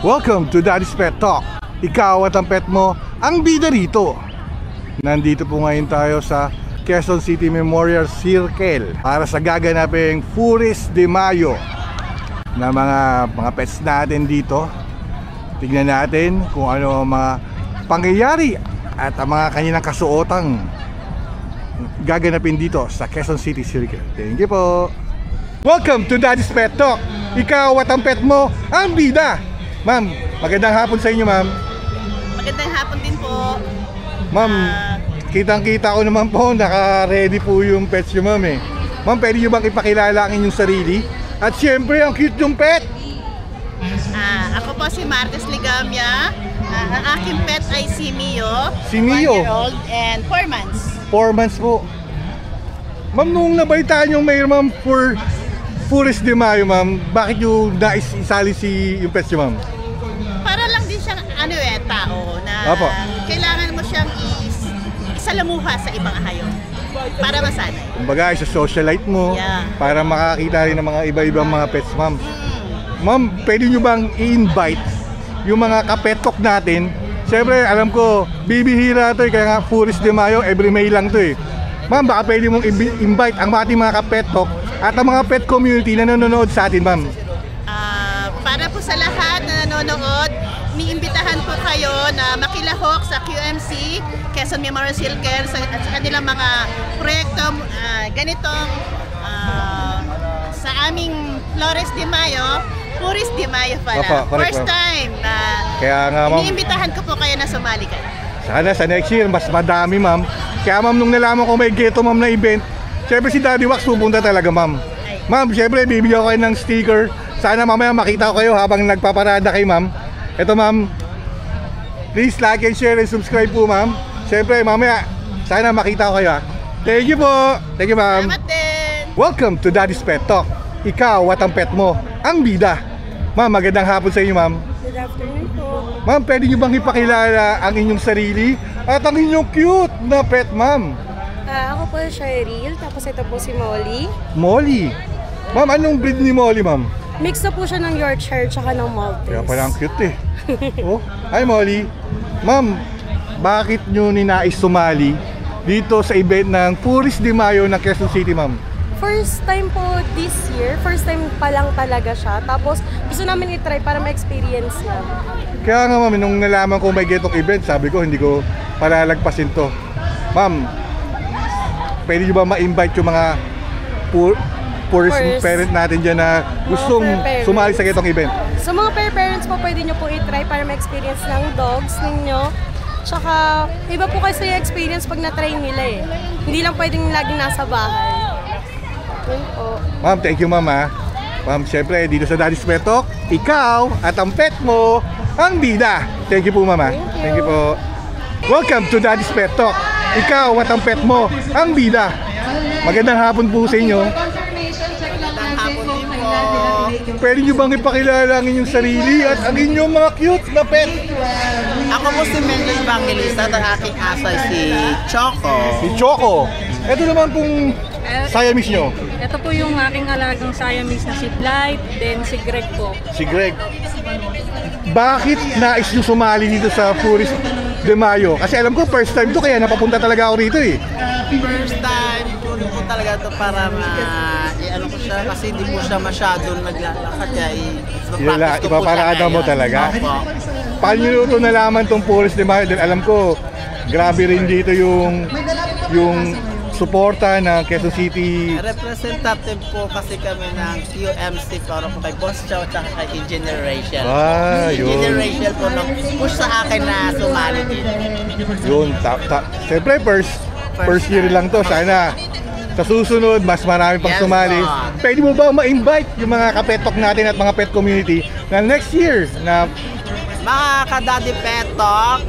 Welcome to Daddy's Pet Talk. Ikaw at ang pet mo ang bida rito. Nandito po ngayon tayo sa Quezon City Memorial Circle para sa gaganaping Furis de Mayo na mga pets natin dito. Tignan natin kung ano ang mga pangyayari at ang mga kanilang kasuotang gaganapin dito sa Quezon City Circle. Thank you po. Welcome to Daddy's Pet Talk. Ikaw at ang pet mo ang bida. Ma'am, magandang hapon sa inyo, ma'am. Magandang hapon din po. Ma'am, kitang-kita ko naman po, naka-ready po yung pets nyo, ma'am eh. Ma'am, pwede nyo bang ipakilala ang inyong sarili? At syempre, ang cute yung pet! Ako po si Martes Ligamia. Ang aking pet ay si Mio. Si Mio? 1-year-old and 4 months. 4 months po. Ma'am, nung nabalitaan yung may ma'am for Furis de Mayo, ma'am, bakit yung isali yung pets nyo, ma'am? Para lang din siyang tao na Apo. kailangan mo siyang isalamuha sa ibang hayop para masanay. Kumbaga, isa socialite mo para makakita rin ng mga iba-ibang mga pets, ma'am. Ma'am, pwede nyo bang i-invite yung mga kapetok natin? Siyempre, alam ko, bibihira ito kaya nga Furis de Mayo, every May lang ito eh. Ma'am, baka pwede mong invite ang ating mga kapetok at ang mga pet community na nanonood sa atin, ma'am. Para po sa lahat na nanonood, niimbitahan po kayo na makilahok sa QMC, Quezon Memorial Circle, sa kanilang mga proyekto ganitong sa aming Flores de Mayo, Furis de Mayo pala. Opo, correct, First time na kaya nga, ma'am, iniimbitahan ko po kayo na sumali kayo. Sana sa next year, mas madami, ma'am. Kaya, ma'am, nung nalaman ko may geto, ma'am, na event, syempre si Daddy Wax pupunta talaga, ma'am. Ma'am, syempre, bibigyan ko kayo ng sticker. Sana mamaya makita ko kayo habang nagpaparada kay ma'am. Ito, ma'am. Please like and share and subscribe po, ma'am. Syempre, mamaya, sana makita ko kayo, ha. Thank you po. Thank you, ma'am. Salamat din. Welcome to Daddy's Pet Talk. Ikaw at ang pet mo ang bida. Ma'am, magandang hapon sa inyo, ma'am. Good afternoon po. Ma'am, pwede nyo bang ipakilala ang inyong sarili at ang inyong cute na pet, ma'am? Ako po si Cheryl, tapos ito po si Molly. Molly. Ma'am, anong breed ni Molly, ma'am? Mix na po siya ng Yorkshire tsaka ng Maltese. Kaya parang cute eh. Oh, hi Molly. Ma'am, bakit nyo ninais sumali dito sa event ng Furis de Mayo ng Quezon City, ma'am? First time po this year, first time pa lang talaga siya. Tapos gusto namin i-try para ma-experience na. Kaya nga, ma'am, nung nalaman ko may getong event, sabi ko hindi ko palalagpasin to. Ma'am, pwede nyo ba ma-invite yung mga Furis parent natin dyan na gustong sumali sa getong event? So mga pair parents po, pwede nyo po i-try para ma-experience ng dogs ninyo. Tsaka iba po kasi yung experience pag na-try nila eh. Hindi lang pwedeng laging nasa bahay. Yun po. Ma'am, thank you, ma'am, ha. Ma'am, syempre, dito sa Daddy's Pet Talk, ikaw at ang pet mo ang bida. Thank you po, ma'am, ha. Thank you po. Welcome to Daddy's Pet Talk. Ikaw at ang pet mo ang bida. Magandang hapon po sa inyo. Magandang hapon din po. Pwede nyo bang ipakilala ang inyong sarili at ang inyong mga cute na pet? Ako po si Mendel Evangelista at ang aking asay si Choco. Si Choco. Ito naman pong Siamese nyo. Ito po yung aking alagang Siamese na si Blight, then si Greg po. Si Greg. Bakit nais nyo sumali dito sa Furis de Mayo? Kasi alam ko first time to kaya napapunta talaga ako rito eh. First time po talaga to para ano ko siya kasi hindi po siya masyadong naglalakad kaya ipaparada mo talaga. Opo. Paano nyo ito nalaman tong Furis de Mayo? Dahil alam ko grabe rin dito yung suporta ng Quezon City. Representative po kasi kami ng QMC para po kay Boss Chow at kay Engineer Rachel. Yun. Engineer Rachel po nag-push sa akin na sumali dito. Yun, siyempre first year lang to. Sana sa susunod, mas marami pang sumali. Pwede mo ba ma-invite yung mga kapetok natin at mga pet community na next year na Mga ka-Daddy Pet Talk,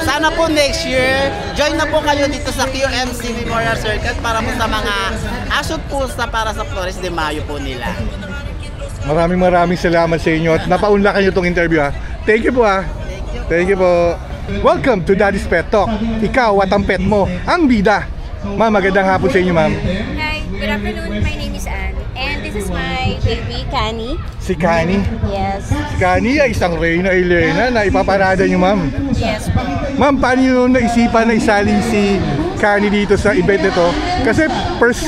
sana po next year, join na po kayo dito sa QMC Memorial Circle para po sa mga asot pusa para sa Flores de Mayo po nila. maraming salamat sa inyo at napaunlakan nyo itong interview, ha. Thank you po, ha. Thank you po. Welcome to Daddy's Pet Talk. Ikaw at ang pet mo ang bida. Ma'am, magandang hapon sa inyo, ma'am. Hi, good afternoon. My name is Anne, and this This is my baby, Kani. Si Kani. Yes. Si Kani ay isang Reyna Elena na ipaparada niyo, ma'am. Yes po. Ma'am, paano nyo naisipan na isali si Kani dito sa event nito? Kasi first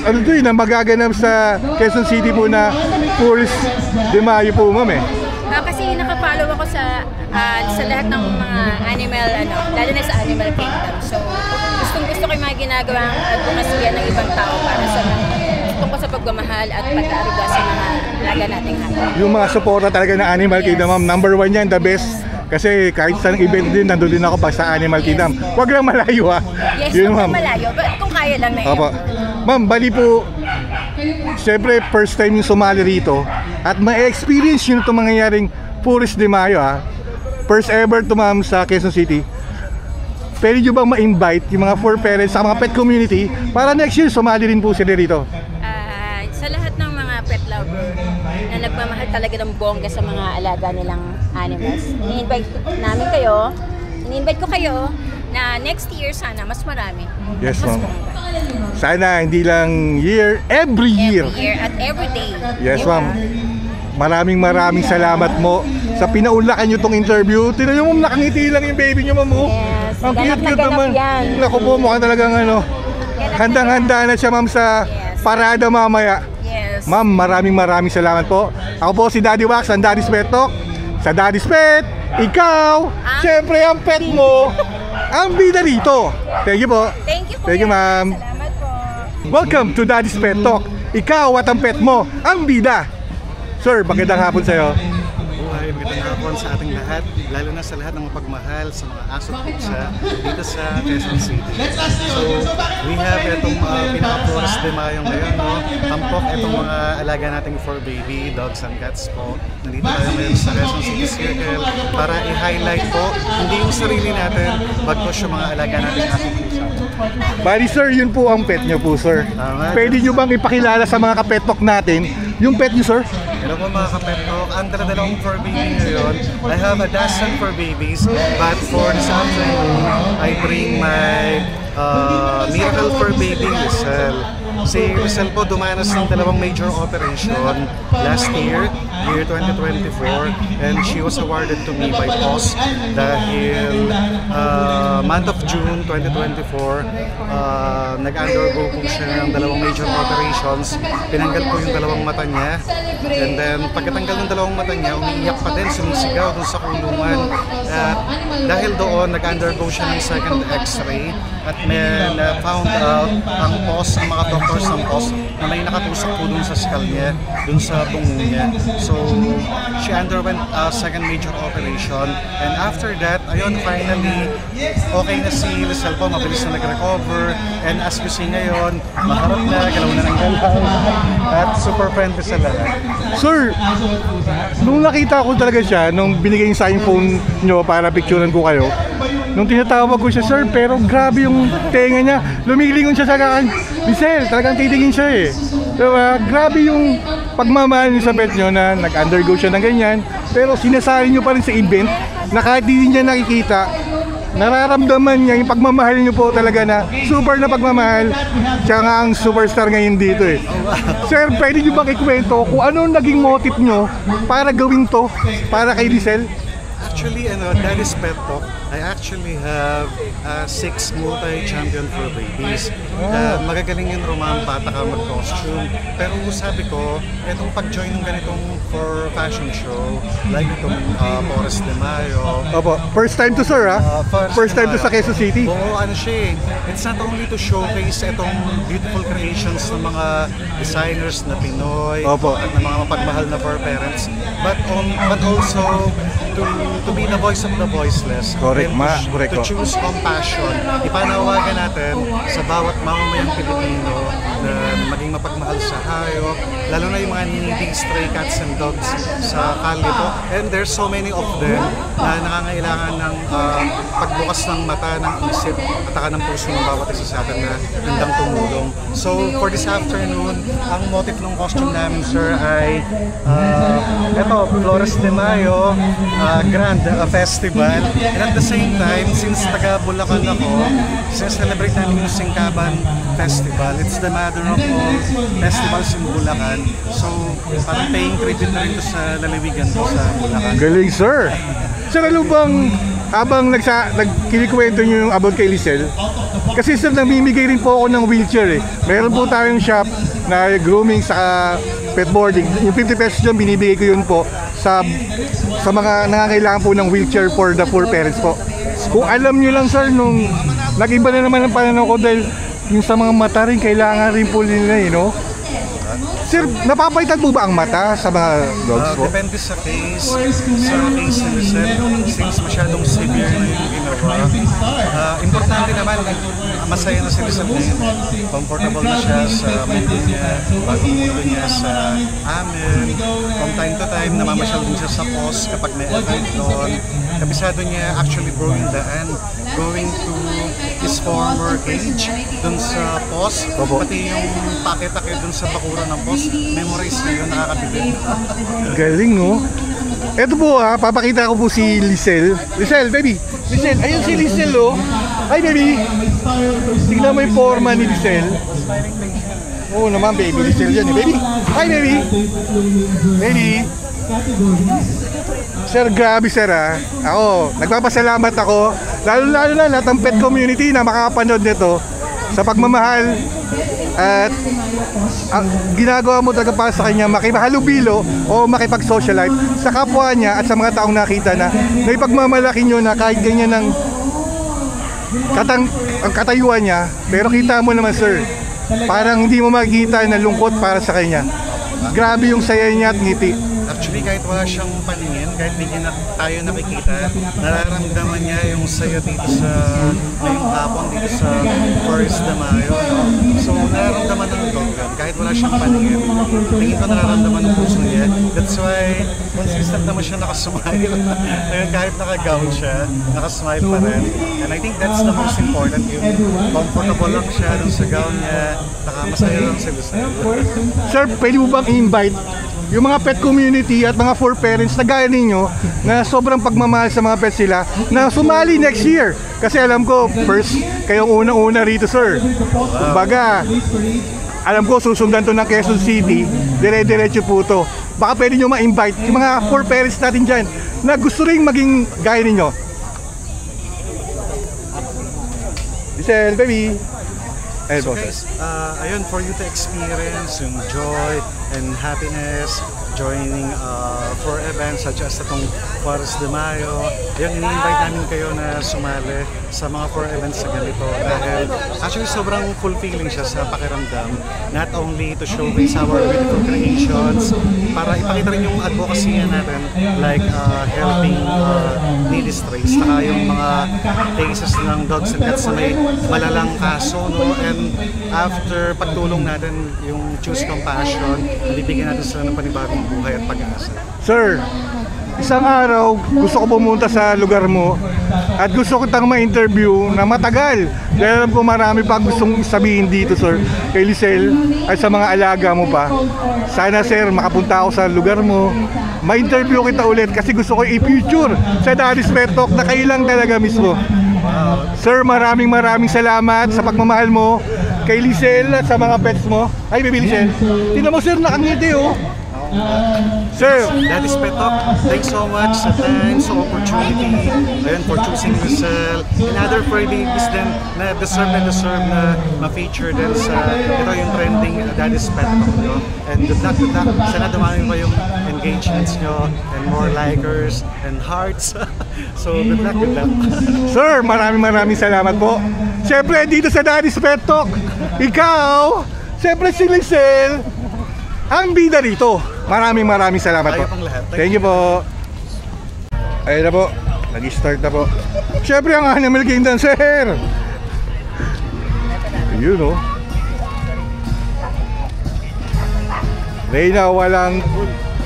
ano to na magaganap sa Quezon City po na Tourist de Mayo po, ma'am eh. Kasi nakapollow ako sa lahat ng mga animal, lalo na sa Animal Kingdom. So, gusto ko yung mga ginagawang advokasya ng ibang tao para sa tungkol sa pagmamahal at pag-aaruga sa mga alaga nating hayop. Yung mga suporta talaga ng Animal Kingdom, ma'am, number 1 yan, the best. Kasi kahit sa event din, nandun din ako pa sa Animal Kingdom. Huwag lang malayo ha. Yes, yun, huwag lang malayo. But kung kaya lang na yun. Opo. Ma'am, bali po, siyempre first time yung sumali rito at ma-experience nyo itong mangyayaring Tourist de Mayo ha. First ever to, ma'am, sa Quezon City. Pwede nyo bang ma-invite yung mga fur parents sa mga pet community para next year sumali rin po sila rito? Sa lahat ng mga pet lover na nagmamahal talaga ng bongga sa mga alaga nilang animals, ini-invite ko kayo na next year sana mas marami. Yes, mas ma'am. Sana hindi lang year, every year. Every year at every day. Yes, ma'am. Maraming salamat mo sa pinaunlakan nyo tong interview. Tignan nyo, ma'am, nakangiti lang yung baby nyo, ma'am. Yes, ang cute ganap naman. yan. Naku po, mukhang talagang handang-handa na siya, ma'am, sa parada mamaya. Yes. Ma'am, maraming salamat po. Ako po si Daddy Wax, ang Daddy's Pet Talk. Sa Daddy's Pet, ikaw, syempre ang pet mo, ang bida rito. Thank you po. Thank you po. Thank you, ma'am. Salamat po. Welcome to Daddy's Pet Talk. Ikaw at ang pet mo, ang bida. Sir, magandang hapon sa'yo. Buhay, magandang hapon sa ating lahat, lalo na sa lahat ng mapagmahal sa mga aso at pusa dito sa Quezon City. So, we have itong pinaka-Tourist de Mayo ngayon, no? Tampok itong mga alaga nating for baby, dogs and cats po. Nandito tayo ngayon sa Quezon City Circle para i-highlight po, hindi yung sarili natin, bagkos yung mga alaga nating ating pusa. Bali sir, yun po ang pet nyo po, sir. Pwede nyo bang ipakilala sa mga kapet talk natin yung pet nyo, sir? Hello po mga kapet talk, ang dala-dalawang for baby ngayon, I have a dozen for babies, but for this afternoon, I bring my miracle for baby, Rizal. Si Rizal po dumanas ng dalawang major operation last year 2024, and she was awarded to me by POS dahil month of June 2024, nag-undergo po siya ng dalawang major operations. Pinanggal po yung dalawang mata niya, and then pagkatanggal ng dalawang mata niya, umiiyak pa din, sumisigaw dun sa kulungan. At dahil doon, nag-undergo siya ng second x-ray at may na-found out ang POS, ang mga doctors ng POS, na may nakatusok po dun sa skull niya, dun sa bungo niya. So, she underwent a second major operation, and after that, ayun, finally, okay na si Rizal po, mabilis na nag-recover, and as you see ngayon, maharap na, galaw na ng galaw, at super friendly sa lahat. Sir, nung nakita ko talaga siya, nung binigay sa aking phone nyo para picturean ko kayo, nung tinatawag ko siya, sir, pero grabe yung tenga niya, lumilingon siya sa kakan. Rizal, talagang titingin siya eh. Diba? Grabe yung pagmamahal niyo sa pet nyo na nag-undergo siya ng ganyan, pero sinasali nyo pa rin sa event na kahit hindi niya nakikita, nararamdaman niya yung pagmamahal niyo po talaga na super na pagmamahal. Siya nga ang superstar ngayon dito eh. Sir, pwede niyo bang ikwento kung ano naging motive nyo para gawin to para kay Rizal? Actually, Daddy's Pet Talk, I actually have 6 multi-champion for babies. Magagaling yung rumampa at mag-costume. Pero sabi ko, itong pag-join ng ganitong for fashion show, like itong Tourist de Mayo. Opo, first time to sir ha? First time to sa Quezon City. Oo, ano siya eh. It's not only to showcase itong beautiful creations ng mga designers na Pinoy, Opo, at ng mga mapagmahal na fur parents, but also to be the voice of the voiceless. Correct, To choose compassion. Ipanawagan natin sa bawat mamamayang Pilipino na maging mapagmahal sa hayop, lalo na yung mga needy stray cats and dogs sa kalye po. And there's so many of them na nangangailangan ng pagbukas ng mata, ng isip, at saka ng puso ng bawat isa sa atin na handang tumulong. So for this afternoon, ang motive ng costume namin, sir, ay ito, Flores de Mayo Grand Festival. And at the same time, since taga Bulacan ako, celebrate namin yung Singkaban Festival. It's the mother of all festivals in Bulacan. So, parang paying tribute na rin ito sa lalawigan ko sa Bulacan. Galing, sir. Sir, ano bang habang kinikwento nyo yung about kay Lisel? Kasi sir, namimigay rin po ako ng wheelchair eh. Meron po tayong shop na grooming sa pet boarding. Yung 50 pesos dyan, binibigay ko yun po sa mga nangangailangan po ng wheelchair for the poor parents po. Kung alam nyo lang sir, nung nag-iba na naman ang pananaw ko dahil yung sa mga mata rin, kailangan rin po nila eh, no? Sir, napapalitan po ba ang mata sa mga dogs po? Depende sa case. Sa case ni Lisel, since masyadong severe na yung ginawa, importante naman, masaya na si Lisel ngayon. Comfortable na siya sa mundo niya, bagong mundo niya sa amin. From time to time, namamasyal din siya sa POS kapag may event doon. Kabisado niya actually broing daan, going to his former cage doon sa POS. Pati yung pake-pake doon sa bakuran ng POS, memorize na yun, nakakabilib. Galing, no? Ito po papakita ko po si Lisel. Lisel, baby! Lisel, ayun si Lisel, oh! Hi, baby! Tignan mo yung forma ni Lisel. Oo naman, baby. Lisel yan, eh, baby! Hi, baby! Baby! Sir, grabe sir Ako, nagpapasalamat ako. Lalo na lahat ng pet community na makakapanood nito sa pagmamahal at ang ginagawa mo talaga para sa kanya makihalubilo o makipag-socialize sa kapwa niya at sa mga taong nakita na naipagmamalaki nyo na kahit ganyan ang katayuan niya. Pero kita mo naman sir, parang hindi mo makikita na lungkot para sa kanya. Grabe yung saya niya at ngiti. Actually, kahit wala siyang paningin, kahit hindi niya tayo nakikita, nararamdaman niya yung saya dito sa ngayong hapon, dito sa Flores de Mayo. So, nararamdaman ng doggan, kahit wala siyang paningin. Tingin ko nararamdaman ng puso niya. That's why, consistent naman siya nakasmile. Ngayon, kahit naka-gown siya, nakasmile pa rin. And I think that's the most important. Yung comfortable lang siya dun sa gown niya, nakamasaya lang sa gusto. Sir, pwede mo bang i-invite yung mga pet community at mga for parents na gaya ninyo na sobrang pagmamahal sa mga pets sila na sumali next year? Kasi alam ko, first, kayong unang-una rito, sir. Kumbaga, alam ko, susundan to ng Quezon City, dire-diretso po to. Baka pwede nyo ma-invite yung mga for parents natin dyan na gusto rin maging gaya ninyo. Lisel, baby! So guys, ayun, for you to experience yung joy and happiness joining for events such as itong Flores de Mayo, yung ini-invite namin kayo na sumali sa mga for events sa ganito dahil actually sobrang fulfilling siya sa pakiramdam, not only to showcase our beautiful creations, para ipakita rin yung advocacy natin like helping needy strays, saka yung mga cases ng dogs and cats na may malalang kaso, no? And after pagtulong natin yung Choose Compassion, bibigyan natin sila ng panibagong buhay at pag-asa. Sir, isang araw gusto ko pumunta sa lugar mo at gusto ko tang ma-interview na matagal dahil alam ko marami pa gustong sabihin dito sir kay Lisel at sa mga alaga mo pa. Sana sir makapunta ako sa lugar mo, ma-interview kita ulit kasi gusto ko i-feature sa Daddy's Pet Talk na kayo lang talaga mismo. Sir, maraming salamat sa pagmamahal mo kay Lisel at sa mga pets mo. Ay, baby Lisel, tingnan mo sir, nakangiti oh. Sir, Daddy's Pet Talk, thanks so much sa time, sa opportunity, and for choosing Lisel and other furry babies din na deserve na ma-feature din sa ito yung trending Daddy's Pet Talk, no? And good luck. Sana dumami pa yung engagements nyo and more likers and hearts. So good luck. Sir, maraming salamat po. Siyempre dito sa Daddy's Pet Talk, ikaw, siyempre si Lisel, ang bida rito. Maraming salamat po. Thank you po. Ayun na po, nag-start na po. Siyempre ang Animal Kingdom, sir. Yun o. Reyna walang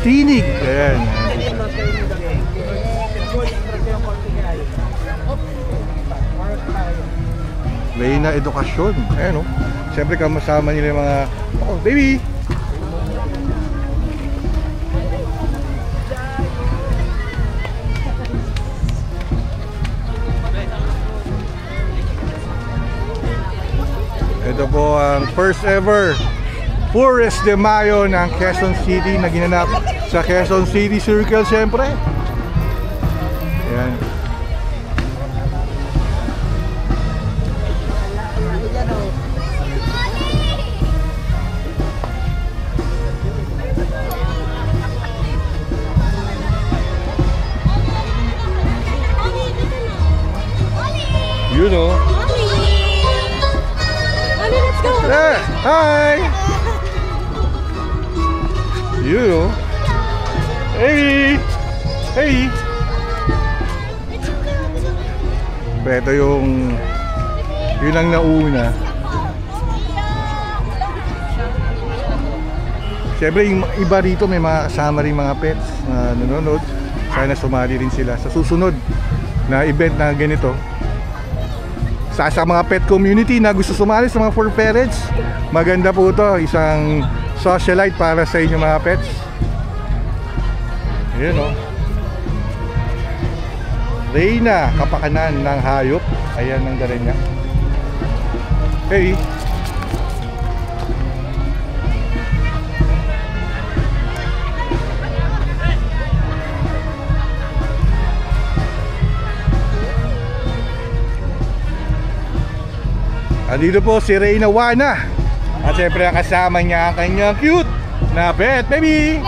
tinig. Ayan. Reyna Edukasyon. Ayan o. Siyempre kasama nila yung mga, oh baby. Ito po ang first ever Forest de Mayo ng Quezon City na ginanap sa Quezon City Circle, syempre. Ayan. You know. Let's go! Hi! You know. Hey! Hey! Ito yung yun ang nauna. Siyempre yung iba rito may mga kasama rin mga pets na nanonood. Sana sumali rin sila sa susunod na event na ganito. Sa mga pet community na gusto sumali sa mga for parents, maganda po ito, isang socialite para sa inyo mga pets. Ayan o. Reyna, kapakanan ng hayop. Ayan ang garin niya. Hey. Andito po si Reyna Wana. At syempre ang kasama niya ang kanyang cute na pet baby.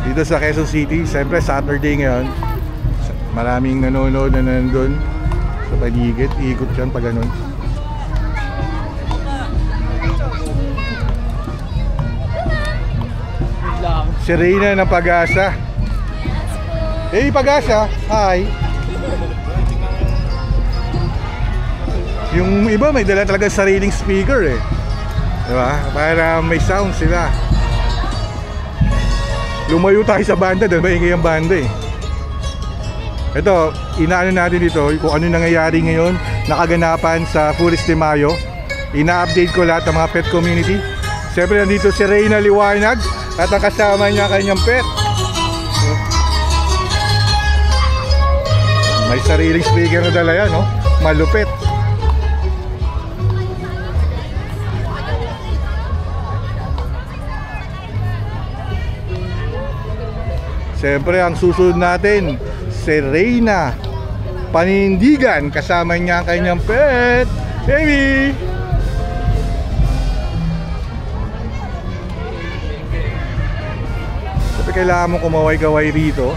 Dito sa Quezon City, syempre Saturday ngayon. Maraming nanonood na nandun sa paligid. Iikot yan pag ganun. Si Reyna ng Pag-asa. Hey Pag-asa, hi. Yung iba may dala talaga sariling speaker eh, diba? Para may sound sila. Lumayo tayo sa banda dahil maingay ang banda eh. Ito, inaano natin dito kung ano nangyayari ngayon, nakaganapan sa Forest de Mayo. Ina-update ko lahat ng mga pet community. Siyempre nandito si Reyna Liwanag at ang kasama niya kanyang pet. May sariling speaker na dala yan, no? Malupit. Siyempre ang susunod natin si Reyna Panindigan, kasama niya ang kanyang pet baby. Kailangan mong kumaway-kaway rito.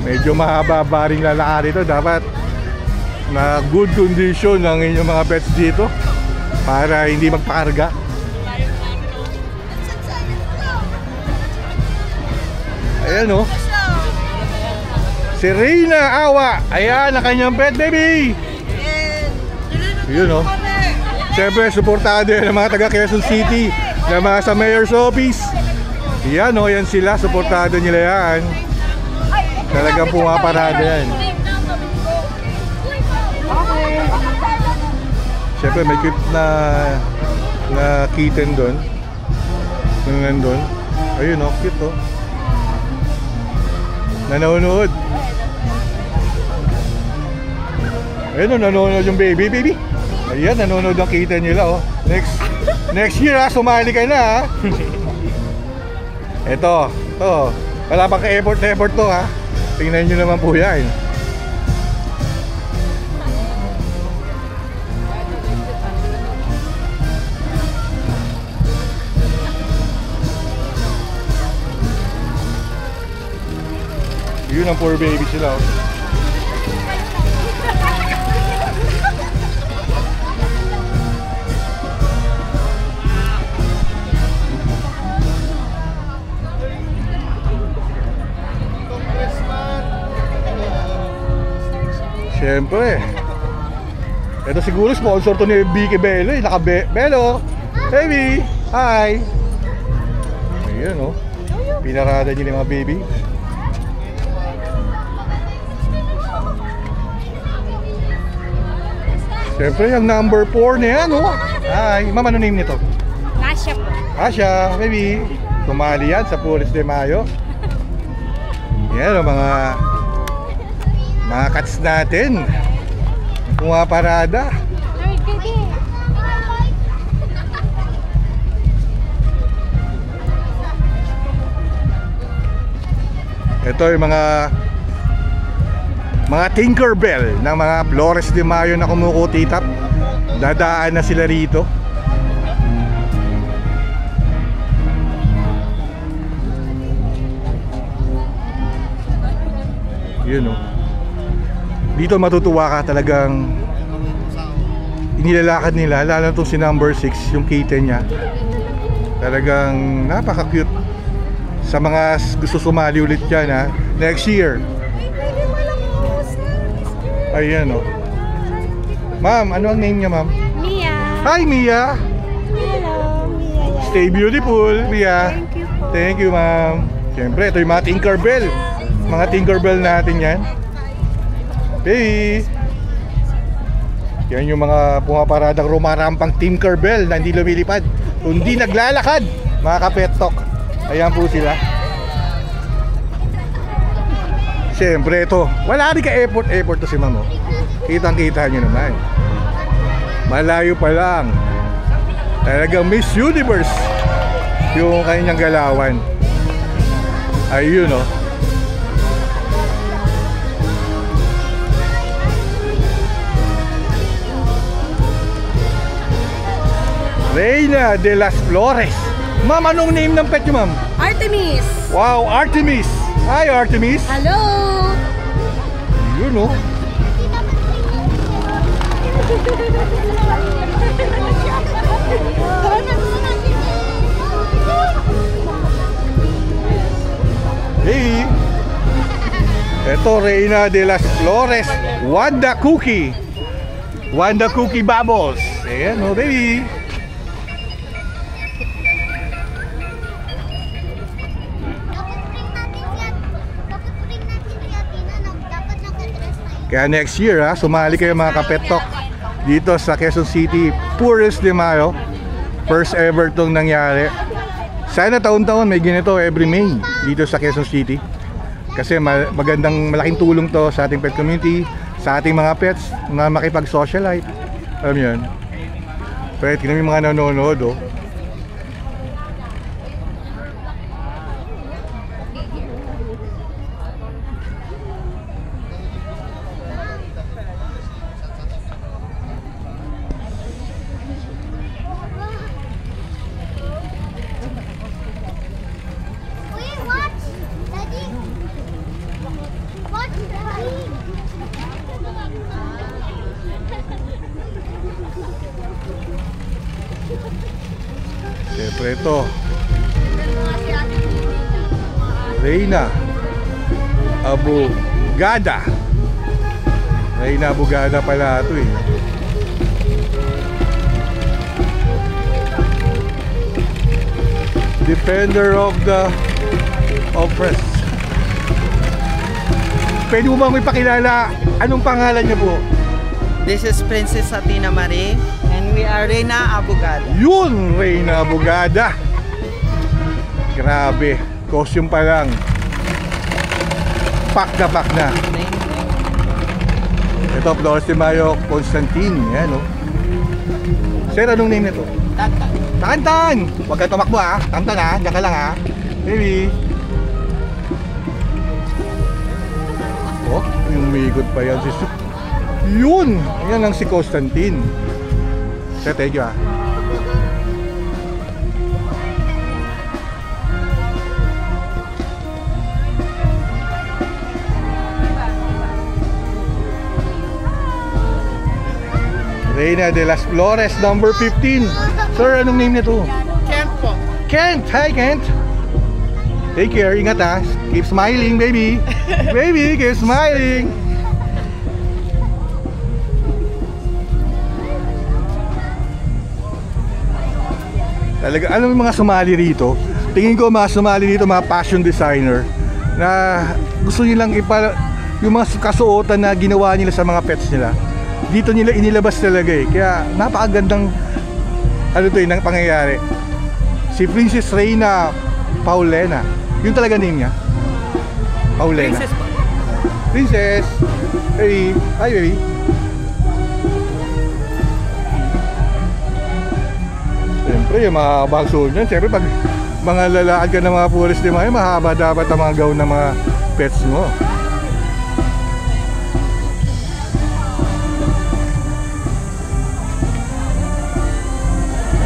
Medyo mahaba ring lalakad dito. Dapat na good condition ang inyong mga pets dito para hindi magpakarga. Ayan o. Si Reyna Awa. Ayan ang kanyang pet baby. Yun o. Siyempre suportado yan ng mga taga Quezon City, na mga sa Mayor's Office. Yan o, yan sila, suportado nila yan. Talagang pumaparada yan. Siyempre may cute na kitten doon. Nandun. Ayun o, cute o. Nanonood. Ayun o, nanonood yung baby. Ayan, nanonood ang kitten nila o. Next year ha, sumali ka na ha. Ito, wala pang ka-effort to ha. Tingnan nyo naman po yan. Yun ang poor baby sila oh. Siyempre. Ito siguro sponsor to ni Vicky Bello eh. Bello, baby, hi. Ayan oh. Pinarada niya yung mga baby. Siyempre yung number 4 na yan oh. Hi, ma'am, ano name nito? Asya po. Asya, baby. Sumali yan sa Forest de Mayo. Yan o, mga cats natin. Pumaparada. Ito yung mga Tinkerbell ng mga Flores de Mayo na kumukutitap. Dadaan na sila rito. Yun o. Dito matutuwa ka, talagang inilalakad nila, lalo itong si number 6, yung kitten niya. Talagang napaka-cute. Sa mga gusto sumali ulit dyan, ha, next year. Ayan o. Ma'am, ano ang name niya, ma'am? Mia. Hi, Mia. Hello, Mia. Stay beautiful, Mia. Thank you po. Thank you, ma'am. Siyempre, ito yung mga Tinkerbell. Mga Tinkerbell natin yan. Hey! Yan yung mga pumaparadang rumarampang Tinkerbell na hindi lumilipad, kundi naglalakad, mga kapet talk. Ayan po sila. Siyempre ito, wala rin ka-effort to si Mamo. Kitang-kita nyo naman. Malayo pa lang. Talagang Miss Universe yung kanyang galawan. Ayun o. Reina de las Flores. Ma'am, anong name ng pet nyo, ma'am? Artemis. Wow, Artemis. Hi, Artemis. Hello. Yun o. Hey. Ito, Reina de las Flores. Wanda Cookie. Wanda Cookie Bubbles. Ayan o, baby. Kaya next year, ha, sumali kayo mga kapet talk dito sa Quezon City, Flores de Mayo. First ever tong nangyari. Sana taon-taon may ganito every May dito sa Quezon City. Kasi magandang malaking tulong to sa ating pet community, sa ating mga pets na makipag-socialite. Alam yun? Pwede kami mga nanonood, oh. Siyempre ito, Reina Abogada. Reina Abogada pala ito eh. Defender of the oppressed. Pwede mo bang ipakilala anong pangalan niya po? This is Princess Athena Marie and we are Reina Abogada. Yun, Reina Abogada. Grabe, costume pa lang. Pack na. Ito, Flores de Mayo, Constantine. Yan, oh. Sir, anong name nito? Tantan. Tantan! Huwag kang tumakbo, ha. Tantan, ha. Diyan ka lang, ha. Baby. Oh, yung umiikot pa yan si yun! Yan ang si Constantine. Sir, thank you, ha. Reina de las Flores, number 15. Sir, anong name nito? Kent po. Kent! Hi, Kent! Take care, ingat ha. Keep smiling, baby. Baby, keep smiling. Talaga, alam mo mga sumali rito? Tingin ko mga sumali dito, mga fashion designer na gusto nilang yung mga kasuotan na ginawa nila sa mga pets nila. Dito nila inilabas talaga eh. Kaya napakagandang ano to nang pangyayari. Si Princess Reina Paulena, yun talaga name niya. Paulina. Princess po. Princess. Baby. Hi, baby. Siyempre, yung mahabang suot niyan. Siyempre, pag mga lalakad ka ng mga pulis di mga, mahaba dapat ang mga gown ng mga pets mo.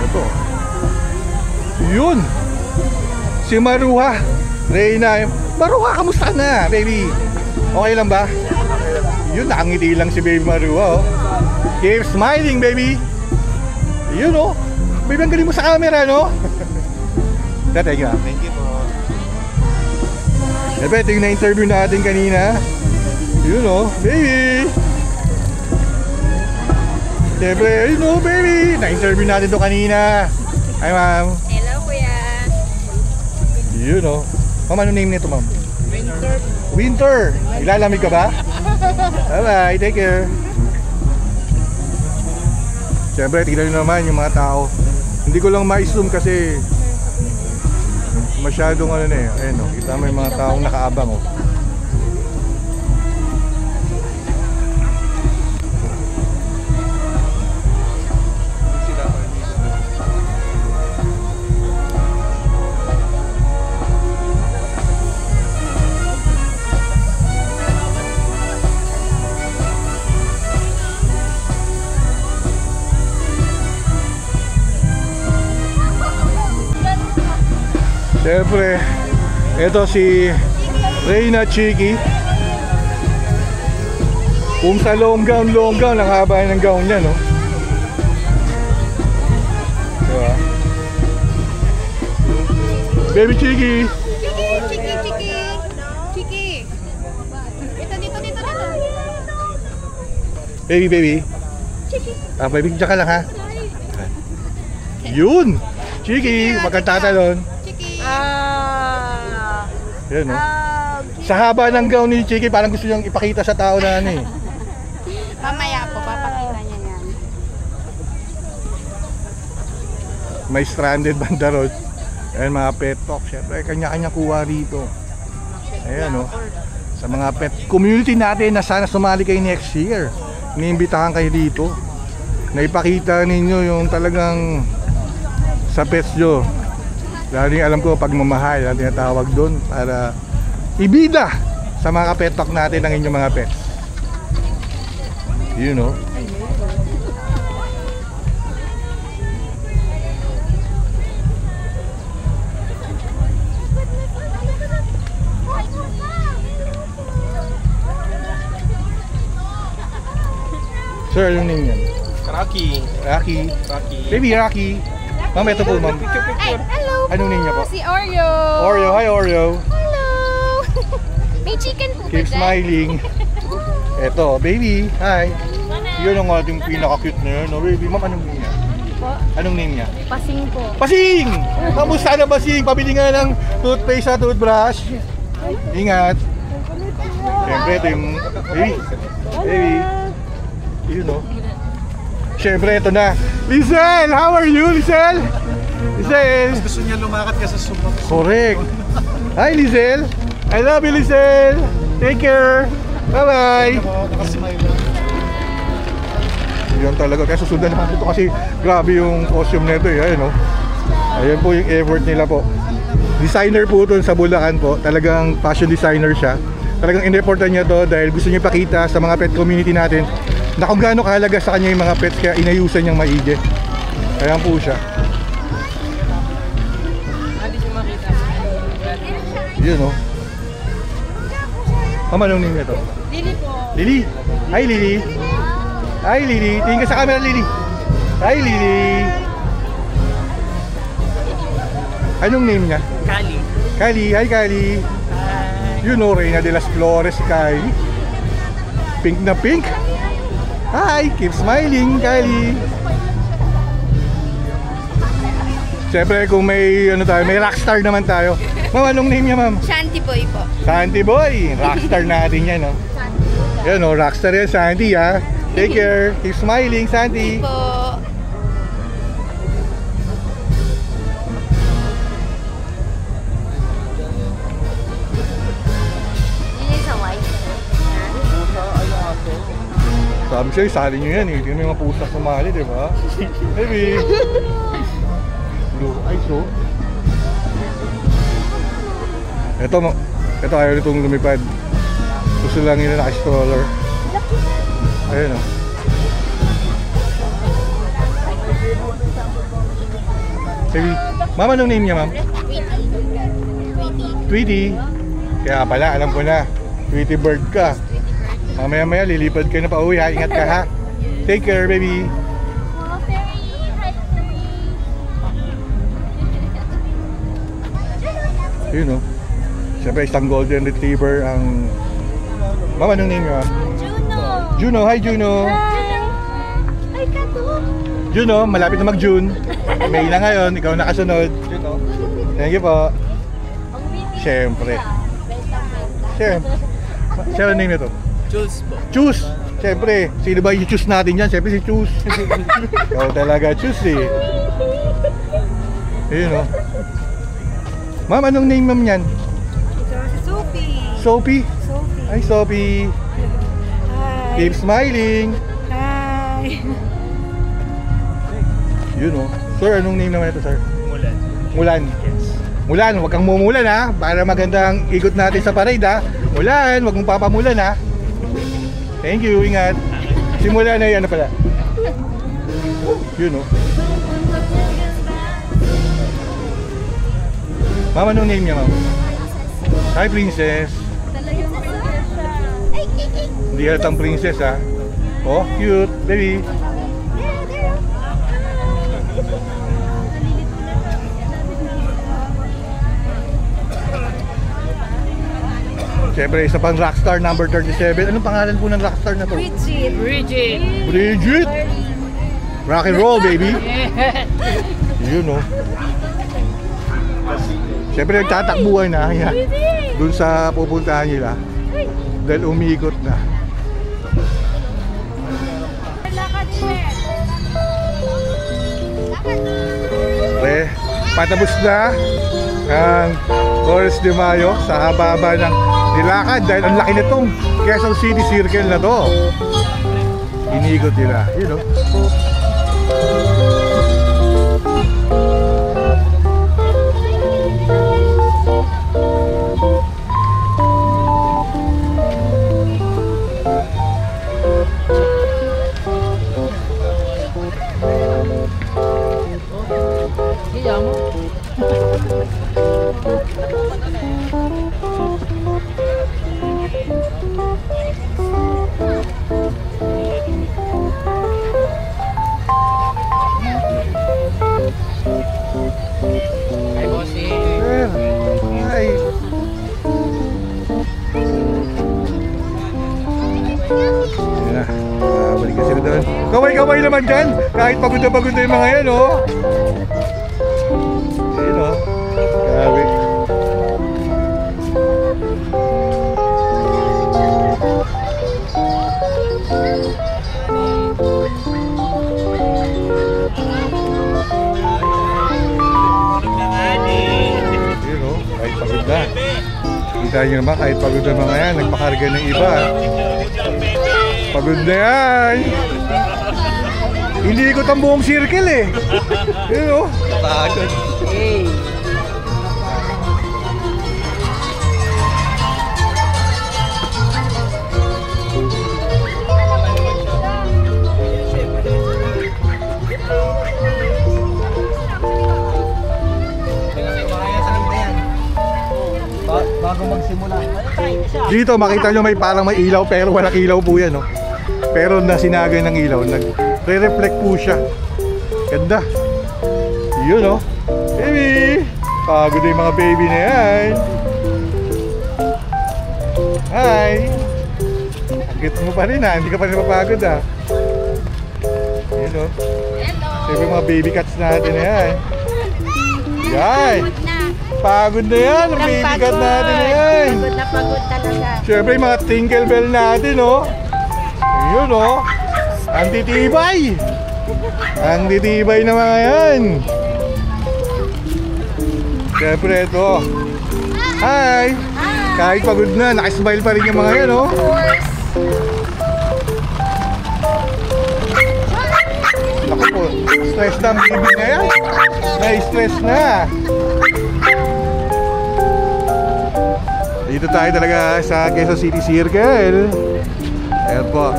Ito. Yun. Si Maruha. Reyna. Maruha, kamusta na, baby? Okay lang ba? Yun, nakangiti lang si baby Maruha, oh. Keep smiling, baby. Yun, oh. Baby, ang galing mo sa camera, no? Thank you. Thank you po. Siyempre, ito yung na-interview natin kanina. Yun, oh. Baby. Siyempre, yun, oh, baby. Na-interview natin ito kanina. Hi, ma'am. Hello, kuya. Yun, oh. Ma'am, ano name nito, ma'am? Winter. Winter. Ilalamig ka ba? Bye-bye. Take care. Siyempre, tignan nyo naman yung mga tao. Hindi ko lang ma-zoom kasi masyadong ano na eh. Ayun, oh. Kita mo yung mga taong nakaabang, oh. Siyempre, ito si Reyna Chiki. Kung sa long gown, ang haba ng gown niya, no? Diba? Baby Chiki! Chiki. Dito. Baby. Chiki. Baby, dyan ka lang, ha? Yun! Chiki, magkatatalon. Yan, no? Sa haba ng gown ni Chiki, parang gusto niyang ipakita sa tao na ano eh. Mamaya po, papakita niya yan. May stranded banda road. Ayan, mga pet talk. Siyempre, kanya-kanya kuha rito. Ayan, no? Sa mga pet community natin na sana sumali kayo next year. Iniimbitahan kayo dito. Na ipakita ninyo yung talagang sa pets nyo. Lalo yung alam ko pagmamahal ang tinatawag doon para ibida sa mga pet talk natin ang inyong mga pets. You know. Sir, yung name yan? Rocky. Rocky. Rocky. Baby Rocky. Ma'am, ito po, ma'am. Ay, hello. Anong name niya po? Si Oreo. Oreo. Hi, Oreo. Hello. May chicken po ba Keep dyan? smiling. Eto, baby. Hi. Yun ang ating pinaka-cute na yun. No, baby, ma'am, anong name niya? Po? Anong name niya? Pasing po. Pasing! Kamusta na, Pasing? Pabili nga ng toothpaste sa toothbrush. Ingat. Siyempre, ito yung... Baby. Baby. Yun, no? Siyempre, ito na. Lizelle! How are you, Lizelle? Lizelle! Mas gusto niya lumakad ka sa sumang. Correct. Hi, Lizelle. I love you, Lizelle. Take care. Bye-bye. Nakasmile lang. Yan talaga. Kaya susundan naman ito kasi grabe yung costume nito eh. Ayan, no? Ayan po yung effort nila po. Designer po ito sa Bulacan po. Talagang fashion designer siya. Talagang in-reportan niya to dahil gusto niya pakita sa mga pet community natin na kung gaano kahalaga sa kanya yung mga pets kaya inayusan niyang maigi. Ayan po siya. Yun, no? Mama, anong name nito? Lili po. Lili! Hi, Lili! Hi, Lili! Tingin ka sa camera, Lili! Hi, Lili! Anong name niya? Kali. Kali! Hi, Kali! You know, Reyna de las Flores, Kali. Pink na pink! Hi! Keep smiling, Kali! Siyempre, kung may, ano tayo, may rockstar naman tayo. Ma'am, anong name niya, ma'am? Shanty Boy po. Santi Boy! Rockstar natin yan, no? Yan, no? Rockstar yan, Santi, ha? Take care! Keep smiling, Santi! Po. Sabi sa'yo, sali nyo yan eh. Tingnan mo yung mga pusa sumali, di ba? Baby! Blue eyes, oh. Ito ayaw nitong lumipad. Gusto lang yun na naka-stroller. Ayun, oh. Baby, mama, anong name niya, ma'am? Tweety. Kaya pala, alam ko na. Tweety bird ka. Mamaya-maya, lilipad ka na pa uwi, ha? Ingat ka, ha? Take care, baby. Yun, oh. Siyempre, isang golden retriever ang... Mama, anong name niya? Juno. Hi, Juno. Hi, Kato. Juno, malapit na mag-June. May na ngayon, ikaw nakasunod. Juno. Thank you po. Siyempre. Siyempre, name ito? Choose po. Choose. Siyempre, sino ba yung choose natin yan? Siyempre si Choose. Ikaw talaga choose eh. Ayun, oh. Ma'am, anong name ma'am yan? Sophie. Sophie? Hi, Sophie. Hi. Keep smiling. Hi. Yun, oh. Sir, anong name naman ito, sir? Mulan. Mulan, huwag kang mumulan, ha? Para magandang ikot natin sa parade, ha? Mulan, huwag mong papamulan, ha? Thank you, ingat. Simula na yan, ano pala? Yun, oh. Mama, anong name niya, ma'am? Hi, Princess. Hindi halatang princess, ha? Oh, cute, baby. Siyempre, isa pang rockstar number 37. Anong pangalan po ng rockstar na to? Bridget! Rock and roll, baby! Yun, no? Siyempre, nagtatakbuhan na. Doon sa pupuntahan nila. Dahil umikot na. Patapos na ang Flores de Mayo sa haba-haba ng nilakad dahil ang laki nitong Quezon City Circle na to. Iniikot nila, you know. Kaway-kaway naman dyan, kahit pagod na yung mga yan, oh. Ayun, oh. Grabe. Ayun, oh. Kahit pagod na. Kita nyo naman, kahit pagod na mga yan, nagpakarga ng iba. Pagod na yan. Hindi ikot ang buong circle eh. Yun, oh. Pagod. Hey. Bago magsimula. Dito makita nyo may parang may ilaw pero walang ilaw po yan, oh. Pero nasinagay ng ilaw, nagre-reflect po siya. Ganda. Yun, oh. Baby! Pagod yung mga baby na yan. Hi! Agit mo pa rin, ha? Hindi ka pa rin mapagod, ha? Yun, oh. Siyempre mga baby cats natin na yan. Yan! Pagod na yan, ang baby cat natin na yan. Pagod na pagod talaga. Siyempre yung mga tinkle bell natin, oh. Yun, oh. Ang titibay. Ang titibay na mga yan. Siyempre ito. Hi. Kahit pagod na, nakasmile pa rin yung mga yan, oh. Na-stress na ang baby na yan. Na-stress na. Dito tayo talaga sa Quezon City Circle. Ayan po,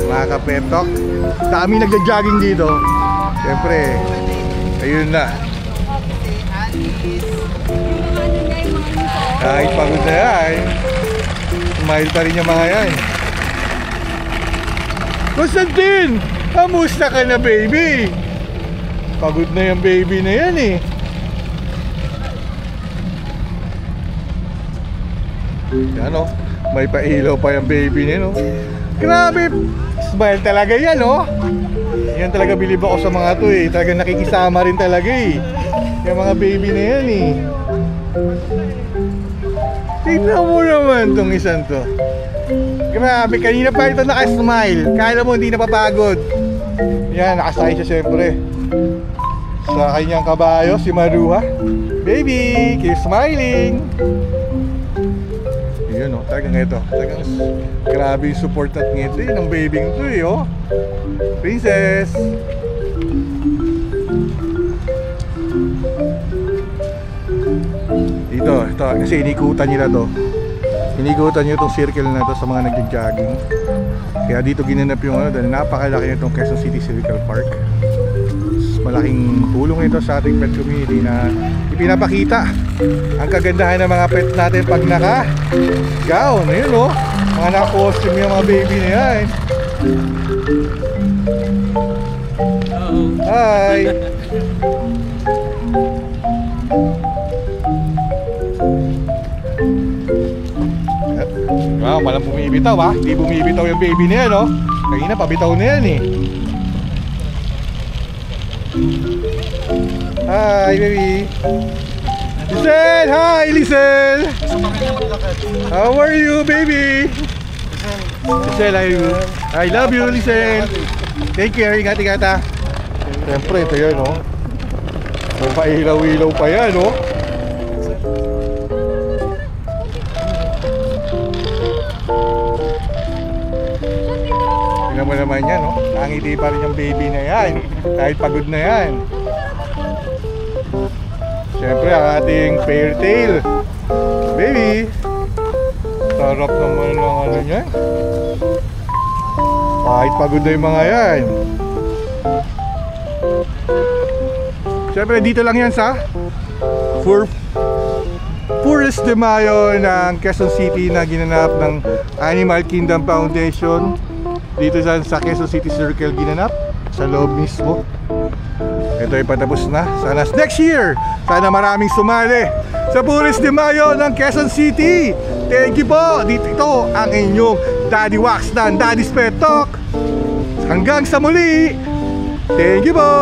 mga kapetok. Dami nagja-jogging dito. Siyempre, ayun na. Kahit pagod na yan, smile pa rin yung mga yan. Constantine! Kamusta ka na, baby? Pagod na yung baby na yan eh. Yan o, may pailaw pa yung baby niya, no? Grabe, smile talaga yan, no? Yan talaga, bilib ako sa mga to eh. Talaga nakikisama rin talaga eh. Yung mga baby na yan eh. Tignan mo naman tong isang to. Grabe, kanina pa ito nakasmile. Kala mo hindi napapagod. Yan, nakasay siya siyempre sa kanyang kabayo, si Maruha. Baby, keep smiling. Yun o, talagang ito. Talagang grabe yung support at ngiti ng babying to eh, oh. Princess. Ito, kasi inikutan nila to. Inikutan nyo itong circle na to sa mga nag-jogging. Kaya dito ginanap yung ano, dahil napakalaki nitong Quezon City Circle Park. Malaking tulong ito sa ating pet community na ipinapakita ang kagandahan ng mga pet natin pag naka-gown. Ayun o, mga naka-costume yung mga baby na yan. Hi! Wow, walang bumibitaw ha. Hindi bumibitaw yung baby na yan, oh. Kanina pabitaw na yan eh. Hi, baby. Lisel! Hi, Lisel! How are you, baby? Lisel, I love you, Lisel. Take care, ingat-ingat ha. Siyempre, ito yan, oh. May pailaw-ilaw pa yan, oh. Tingnan mo naman yan, oh. Nangiti pa rin yung baby na yan. Kahit pagod na yan. Siyempre, ang ating fairy tail. Baby. Sarap naman ng ano yan. Kahit pagod na yung mga yan. Siyempre, dito lang yan sa Forest de Mayo ng Quezon City na ginanap ng Animal Kingdom Foundation. Dito sa Quezon City Circle ginanap. Sa loob mismo. Ito ay patapos na. Sana next year, sana maraming sumali sa Forest de Mayo ng Quezon City. Thank you po. Dito ito ang inyong Daddy Wax ng Daddy's Pet Talk. Hanggang sa muli. Thank you po.